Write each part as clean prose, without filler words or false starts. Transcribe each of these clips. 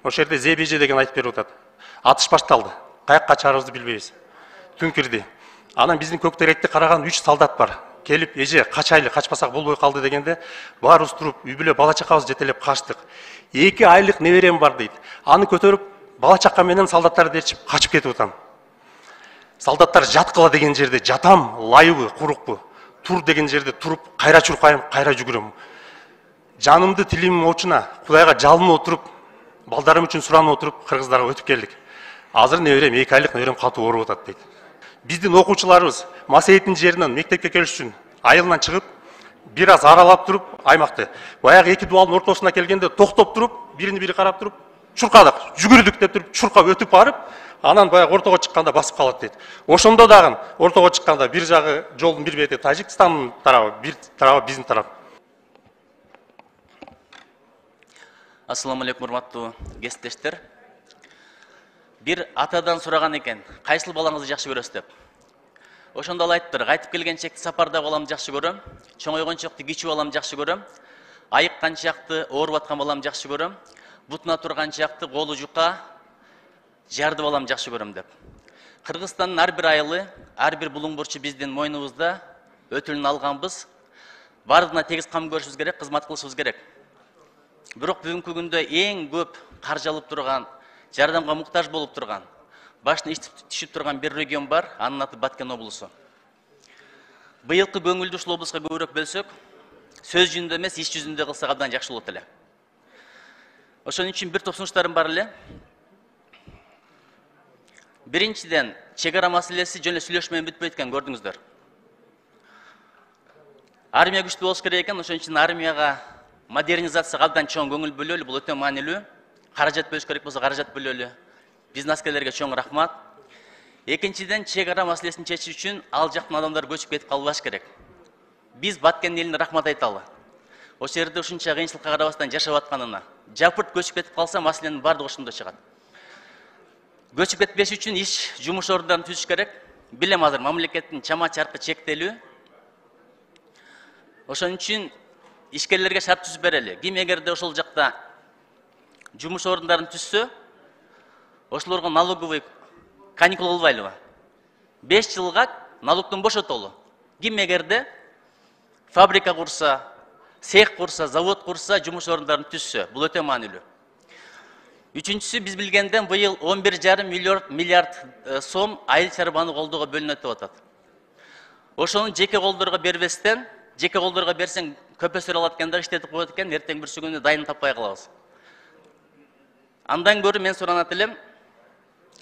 Ошол жерде ЗБЖ деген айтып берип атат. Атыш башталды. Каякка чыгарыбызды билбейбиз. Түн кирди. Анан биздин Көктеректи караган 3 солдат бар. Келип, эже качайлы, качпасак болбой калды дегенде, баарыбыз туруп, үй бүлө бала чакабызды жетелеп качтык. 2 айлык неберем бар дейт. Аны көтөрүп, бала чака менен солдаттарды ээрчип качып кетип атам. Солдаттар жаткыла деген жерде жатам, лайыбы, курукпу. Тур деген жерде туруп, кайра чуркайм, кайра жүгүрөм. Жанымды тилимдин очуна, Кудайга жалынып отуруп, балдарым үчүн суранып отуруп, кыргыздарга өтүп келдик. Азыр неберем 2 айлык неберем катуу ооруп атат дейт. Биздин окуучуларыбыз Масейиттин жеринен мектепке келиш үчүн айылынан чыгып, бир аз аралап туруп, аймакты. Баягы 2 дубалдын ортосуна келгенде токтоп туруп, бири карап туруп, чуркадык, жүгүрдүк деп туруп, чуркап өтүп барып, анан баягы ортого чыкканда басып калат дейт. Ошондо дагы ортого чыкканда бир жагы жолдун бир бети Тажикстандын тарабы, бир тарабы биздин тарап. Ассаламу алейкум, урматтуу кесиптештер. Бир атадан сураган экен, кайсыл балаңызды жакшы көрөсүз деп. Ошондо ал айтыптыр, кайтып келгенчекти сапарда баламды жакшы көрөм, чоңойгончокти кичүү баламды жакшы көрөм, айыккан чакты ооруп аткан баламды жакшы көрөм, бутуна турган чакты колу жука, жарды баламды жакшы көрөм деп. Кыргызстандын ар бир айылы, ар бир булуң бурчу биздин мойнубузда өтүлүн алганбыз. Бардыгына тегиз кам көрүшүбүз керек, кызмат кылышыбыз керек. Бирок бүгүнкү күндө эң көп каржы алып турган, жардамга муктаж болуп турган, башына иш түшүп турган бир регион бар, анын аты Баткен облусу. Быйылкы көңүлдү ушул облуска көбүрөөк бөлсөк, сөз жүзүндө эмес, иш жүзүндө кылсак абдан жакшы болот эле. Ошон үчүн бир топ сунуштарым бар эле. Биринчиден, чек ара маселеси жөн эле сүйлөшүү менен бүтпөйт экен, көрдүңүздөр. Армия күчтүү болуш керек экен, ошон үчүн армияга модернизацияга абдан чоң көңүл бөлөлү, бул өтө маанилүү. Каражат бөлүш керек болсо каражат бөлөлү. Биздин аскерлерге чоң рахмат. Экинчиден, чек ара маселесин чечиш үчүн ал жактан адамдар көчүп кетип калбаш керек. Биз Баткен элине рахмат айталы. Ошол жерде ушунча кыйынчылыкка карабастан жашап атканына. Жапырт көчүп кетип калса, маселенин бардыгы ошондо чыгат. Көчүп кетпеш үчүн иш, жумуш орундарын түзүш керек. Билем азыр мамлекеттин чама чаркы чектелүү. Ошон үчүн ишкерлерге шарт түзүп берели. Ким эгерде ошол жакта жумуш орундарын түзсө, ошолорго налоговый каникул болбайлыбы? 5 жылга налогтон бошотолу. Ким эгерде фабрика курса, цех курса, завод курса, жумуш орундарын түзсө, бул өтө маанилүү. Үчүнчүсү, биз билгенден быйыл 11,5 миллиард сом айыл чарбаны колдоого бөлүнөт деп атат. Ошону жеке колдорго бербестен, жеке колдорго берсең көпөсөр алат экен да, иштетип коет экен, эртең бирсү күнү дайын таппай калабыз. Андан көрү мен суранат элем,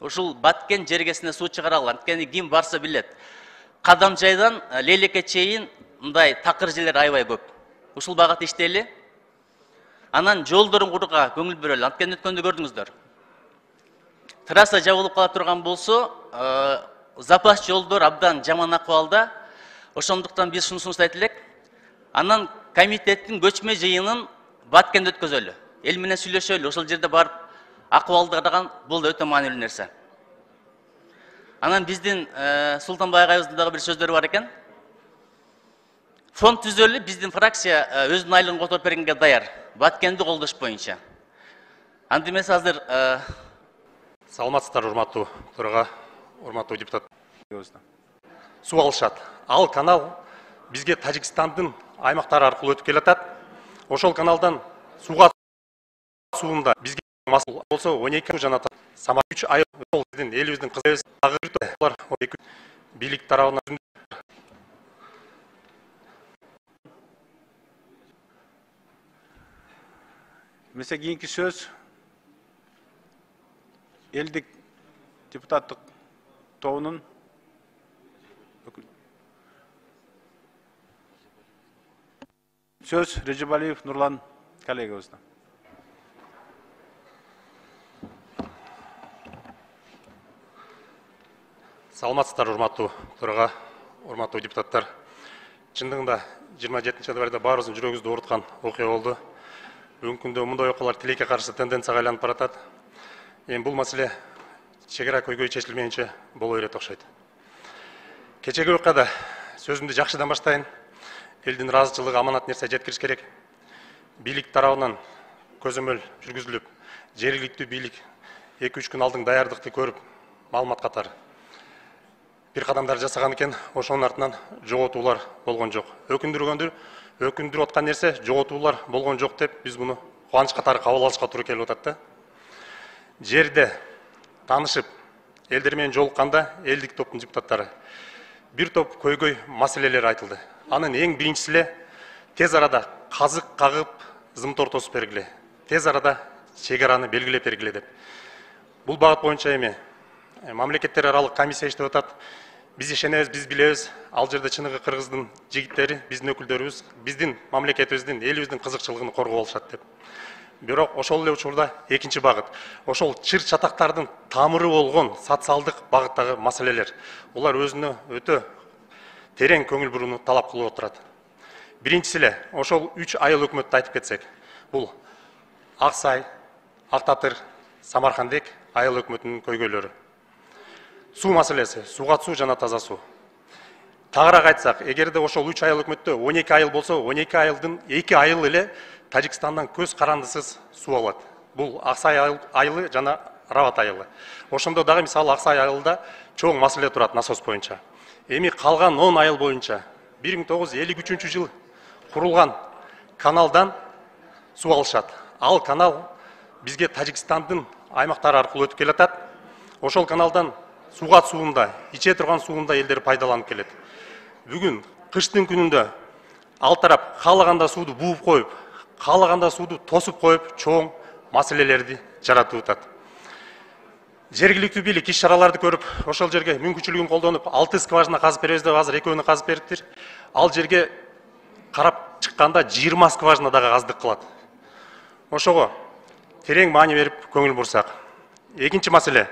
ушул Баткен жергесине суу чыгаралы, анткени ким барса билет. Кадам жайдан Лейлекке чейин мындай такыр жерлер аябай көп. Ушул багат иштейли. Анан жолдорун курууга көңүл бөлөлү. Анткени өткөндө көрдүңүздөр. Трасса жабылып кала турган болсо, запас жолдор абдан жаман акыбалда. Ошондуктан биз шунусун айтып элек. Анан комитеттин көчмө жыйынын Баткенде өткөзөлү. Эл менен сүйлөшөлү, ошол жерде барып акыбалды караган, бул да өтө маанилүү нерсе. Анан биздин Султанбай агайыбыздын дагы бир сөздөрү бар экен. Фонд түзөлү, биздин фракция өзүнүн айлыгын которуп бергенге даяр. Баткенди колдош боюнча. Анда эмес азыр Саламатсыздар, урматтуу төрага, урматтуу депутат. Суу алышат. Ал канал бизге Тажикстандын аймактары аркылуу өтүп келатат. Ошол каналдан суунда бизге масыл болсо 12 жана сама 3 ай биздин элибиздин кызыбыз агыр бийлик тарабынан Mesela keyinki söz eldik депутаттык тобунун söz Режебалиев Нурлан коллегабызда. Саламатсыздар, урматтуу төрага, урматтуу депутаттар. Чындыгында 27 январда баарыбыздын жүрөгүбүздү ооруткан окуя болду. Бүгүнкү күндө мындай окуялар тилекке каршы тенденцияга айланып баратат. Эми бул маселе чек ара көйгөй чечилмейинче боло берет окшойт. Кечеги окуяда сөзүмдү жакшыдан баштайын. Элдин ыраазычылыгы аманат нерсе жеткириш керек. Бийлик тарабынан көзөмөл жүргүзүлүп, жергиликтүү бийлик 2-3 күн алдың даярдыкты көрүп маалымат катары бир кадамдар жасаган экен. Ошонун артынан жоготуулар болгон жок. Өкүндүрүп аткан нерсе жоготуулар болгон жок деп биз муну кубаныч катары кабыл алышка туура келип атат да. Жерде таанышып, элдер менен жолукканда элдик топтун депутаттары бир топ көйгөй маселелер айтылды. Анын эң биринчиси эле тез арада казык кагып зымтор тосуп бергиле. Тез арада чек араны белгилеп бергиле деп. Бул багыт боюнча эми мамлекеттер аралык комиссия иштеп атат. Биз ишенебиз, биз билебиз. Ал жерде чыныгы кыргыздын жигиттери, биздин өкүлдөрүбүз, биздин мамлекетибиздин, элибиздин кызыкчылыгын коргоп алышат деп. Бирок ошол эле учурда экинчи багыт, ошол чыр чатактардын тамыры болгон социалдык багыттагы маселелер. Улар өзүнө өтө терең көңүл бурууну талап кылып отурат. Биринчиси эле ошол 3 айыл өкмөттү айтып кетсек, бул Ак Сай, Ак Татыр, Самаркандек айыл өкмөтүнүн көйгөйлөрү. Суу маселеси, суга суу жана таза суу. Тагыраак айтсак, эгерде ошол 3 айыл өкмөттө 12 айыл болсо, 12 айылдын 2 айыл эле Тажикстандан көз карандысыз суу алат. Бул Ак Сай айылы жана Рават айылы. Ошондо дагы мисалы Ак Сай айылында чоң маселе турат насос боюнча. Эми калган 10 айыл боюнча 1953 жылы курулган каналдан суу алышат. Ал канал бизге Тажикстандын аймактары аркылуу өтүп келатат. Ошол каналдан суга суунда, иче турган суунда элдер пайдаланып келет. Бүгүн кыштын күнүндө ал тарап каалаганда сууду бууп коюп, каалаганда сууду тосуп коюп, чоң маселелерди жаратып атат. Жергиликтүү бийлик иш-чараларды көрүп, ошол жерге мүмкүнчүлүгүн колдонуп, 6 скважина казып беребиз деп азыр экөөнү казып бериптир. Ал жерге карап чыкканда 20 скважина дагы аздык кылат. Ошого терең маани берип көңүл бурсак. Экинчи маселе.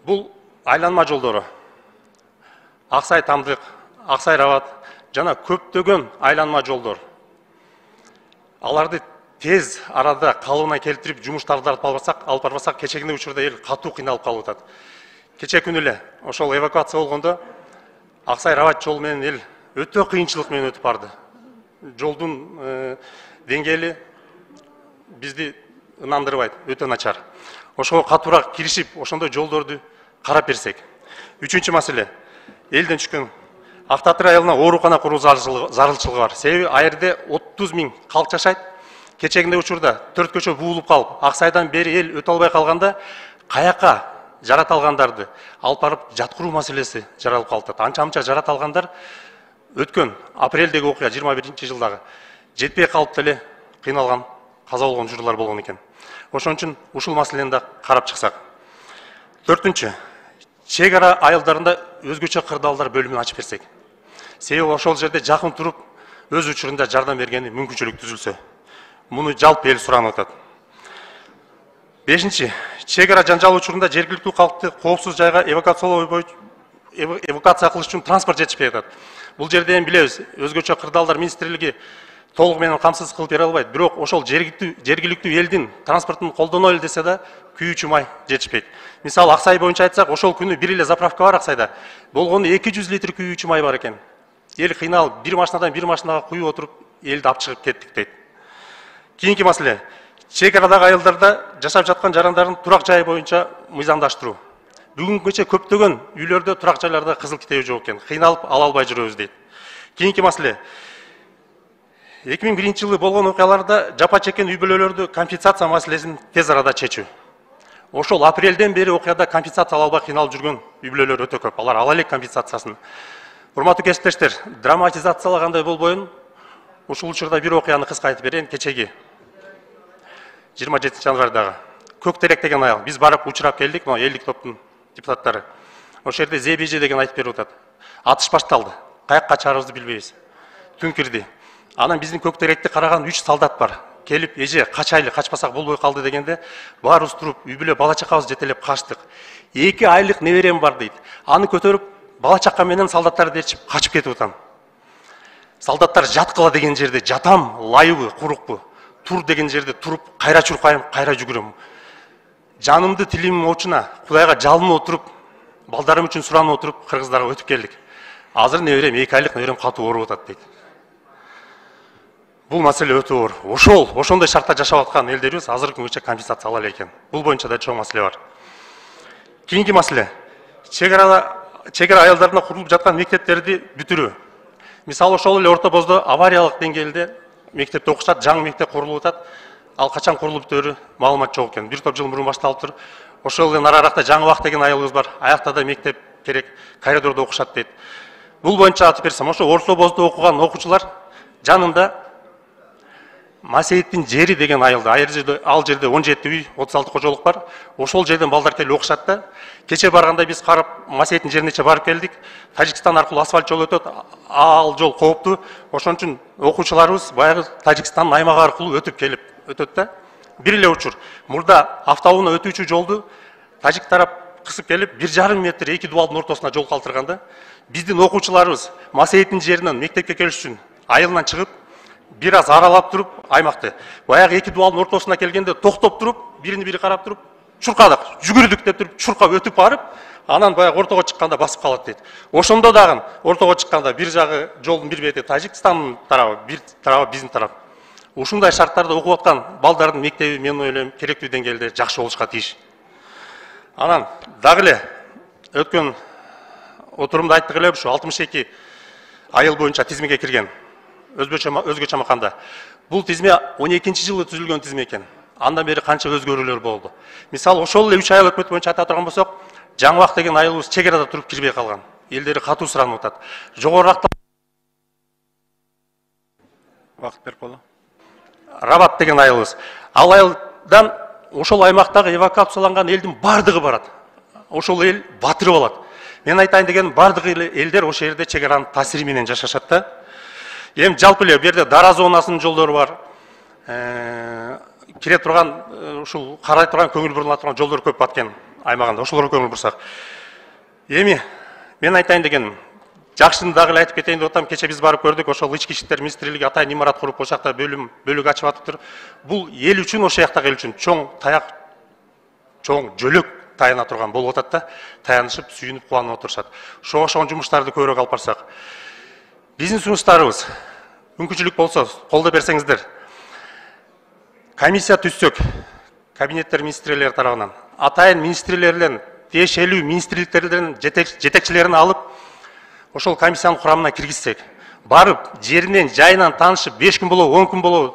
Бул айланма жолдору. Ак Сай Тамдык, Ак Сай Рават жана көптөгөн айланма жолдор. Аларды тез арада калыбына келтирип жумуштарды алып барбасак, кечегине учурда эл катуу кыйналып калып атат. Кече күнү эле ошол эвакуация болгондо Ак Сай Рават жолу менен эл өтө кыйынчылык менен өтүп барды. Жолдун деңгээли бизди ынандырбайт, өтө начар. Ошого катуураак киришип, ошондой жолдорду карап берсек. Үчүнчү маселе. Элден түшкөн Ак Татыр айылына оорукана куруу зарылчылыгы бар. Себеби айырда 30 000 калк жашайт. Кечегинде учурда 4 көчө буулуп калып, Ак Сайдан бери эл өтө албай калганда, каяка жарата алгандарды алып барып жаткыруу маселеси жаралып калат. Анча-мынча жарата алгандар өткөн апрелдеги окуя 21-жылдагы жетпей калып деле кыйналган, каза болгон учурлар болгон экен. Ошон үчүн ушул маселени да карап чыксак. Төртүнчү, чек ара айылдарында өзгөчө кырдаалдар бөлүмүн ачып берсек. Себеби ошол жерде жакын туруп, өз учурунда жардам бергени мүмкүнчүлүк түзүлсө. Муну жалпы эл суранып атат. Бешинчи, чек ара жанжал учурунда жергиликтүү калкты коопсуз жайга эвакуация кылыш үчүн транспорт жетишпей атат. Бул жерде эми билебиз, өзгөчө кырдаалдар министрлиги толук менен камсыз кылып бере албайт. Бирок ошол жергиликтүү элдин транспортун колдоно десе да күйүүчү май жетишпейт. Мисалы Ак Сай боюнча айтсак, ошол күнү бир эле заправка бар Ак Сайда. Болгону 200 литр күйүүчү май бар экен. Эл кыйналып, бир машинадан бир машинага куюп отуруп, элди алып чыгып кеттик дейт. Кийинки маселе. Чек арадагы айылдарда жашап жаткан жарандардын турак жайы боюнча мыйзамдаштыруу. Бүгүнкүчө көптөгөн үйлөрдө турак жайларда кызыл китеби жок экен. Кыйналып ала албай жүрөбүз дейт. Кийинки маселе. 2001 жылы болгон окуяларда жапа чеккен үй бүлөлөрдү компенсация маселесин тез арада чечүү. Ошол апрелден бери окуяда компенсация ала албай кыйналып жүргөн үй бүлөлөр өтө көп. Алар ала элек компенсациясын. Урматтуу кесиптештер, драматизациялagандай болбоюн. Ушул учурда бир окуяны кыска айтып берейин. Кечеги 27 январдагы Көк Терек деген айыл. Биз барып учурап келдик, но элдик топтун депутаттары. Ошол жерде ЗБЖ деген айтып берип атат. Атыш башталды. Каякка качаарыбызды билбейбиз. Түн кирди. Анан биздин Көк Теректи караган 3 солдат бар. Келип, эже качайлы, качпасак болбой калды дегенде, баарыбыз туруп, үй бүлө бала чакабыз жетелеп качтык. 2 айлык неберем бар дейт. Аны көтөрүп, бала чака менен солдаттарды ээрчип качып кетип атам. Солдаттар жаткыла деген жерде жатам, лайыбы, курукпу. Тур деген жерде туруп, кайра чуркайм, кайра жүгүрөм. Жанымды тилимдин очуна, Кудайга жалынып отуруп, балдарым үчүн суранып отуруп, кыргыздарга өтүп келдик. Азыр неберем, 2 айлык неберем катуу ооруп атат дейт. бул маселе өтө оор. Ошондой шартта жашап аткан элдерибиз азыркы күнгөчө компенсация ала эле экен. Бул боюнча да чоң маселе бар. Кийинки маселе чегара айылдарында курулуп жаткан мектептерди бүтүрүү. Мисалы ошол эле Орто Боздо авариялык деңгээлде мектепте окушат, жаңы мектеп курулуп атат. Ал качан курулуп бүтөөрү маалымат жок экен. Бир топ жыл мурун башталыптыр. Ошол эле нараракта Жаңы Бак деген айылыбыз бар. Аякта да мектеп керек, коридордо окушат дейт. Бул боюнча айтып берсем, ошо Орто Боздо окуган окуучулар жанында Масейиттин жери деген айылда, ал жерде 17 үй, 36 кожолук бар. Ошол жерден балдар келип окушат да. Кече барганда биз карап Масейиттин жеринече барып келдик. Тажикстан аркылуу асфальт жол өтөт. Ал жол кооптуу. Ошон үчүн окуучуларыбыз баягы Тажикстандын аймагы аркылуу өтүп келип өтөт да. Бир эле учур. Мурда автоунаа өтүүчү жолду тажик тарап кысып келип 1,5 метр эки дубалдын ортосуна жол калтырганда, биздин окуучуларыбыз Масейиттин жеринен мектепке келиш үчүн айылынан чыгып, бир аз аралап туруп аймакты баягы эки дубалдын ортосуна келгенде токтоп туруп, биrini бири карап туруп, чуркадык, жүгүрдүк деп туруп, чуркап өтүп барып, анан баягы ортого чыкканда басып калат дейт. Ошондо дагы ортого чыкканда бир жагы жолдун бир бети Тажикстандын тарабы, бир тарабы биздин тарап. Ушундай шарттарда окуп аткан балдардын мектеби мен ойлойм керектүү деңгээлде жакшы болушка тийиш. Анан дагы эле өткөн отурумда айттык эле ушу 62 айыл боюнча тизмеге кирген. Өзгөчө маканда. Бул тизме 12-жылы түзүлгөн тизме экен. Андан бери канча өзгөрүүлөр болду. Мисалы ошол эле 3 айыл өкмөт боюнча айта турган болсок, Жаңы Бак деген айылыбыз чек-арада туруп кирбей калган. Элдери катуу суранып атат. Жогоруракта Вакыт берип боло. Рабат деген айылыбыз. Ал айылдан ошол аймактагы эвакуацияланган элдин бардыгы барат. Ошол эл батырып алат. Мен айтайын деген бардыгы элдер ошол жерде чек-аранын таасири менен жашашат да. Эми жалпы эле бу жерде дара зонасынын жолдору бар. Кире турган ушул карай турган көңүл бурула турган жолдор көп баткен аймагында. Ошолорго көңүл бурсак. Эми мен айтайын дегеним, жакшыны дагы эле айтып кетейин деп атам. Кече биз барып көрдүк, ошол ички иштер министрлиги атайын имарат куруп ошол жакта бөлүк ачып атыптыр. Бул эл үчүн, ошол жактагы эл үчүн чоң таяк, чоң жөлөк таяна турган болуп атат да. Таянышып, сүйүнүп, кубанып отурушат. Ошол жумуштарды көбүрөөк алып барсак. Биздин сунуштарыбыз мүмкүнчүлүк болсо колдоо берсеңиздер. Комиссия түзсөк, кабинеттер министрлери тарабынан, атайын министрлерден, тиешелүү министрликтерден жетекчилерин алып, ошол комиссиянын курамына киргизсек, барып, жеринен, жайынан таанышып, 5 күн болобу, 10 күн болобу,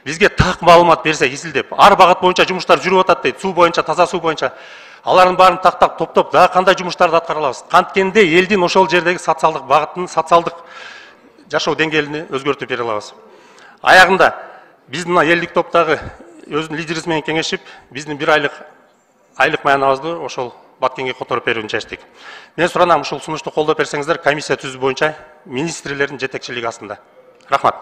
бизге так маалымат берсе, изилдеп, ар багыт боюнча жумуштар жүрүп атат дейт, суу боюнча, таза суу боюнча, алардын баарын тактап, топтоп, дагы кандай жумуштарды аткара алабыз? Канткенде элдин ошол жердеги социалдык багытын, социалдык жашоо деңгээлин өзгөртүп бере алабыз. Аягында биздин элдик топтогу өзүнүн лидерибиз менен кеңешип, биздин 1 айлык маянабызды ошол Баткенге которуп берүүнү чечтик. Мен суранам, ушул сунушту колдоп берсеңиздер, комиссия түзүү боюнча министрлердин жетекчилиги астында. Рахмат.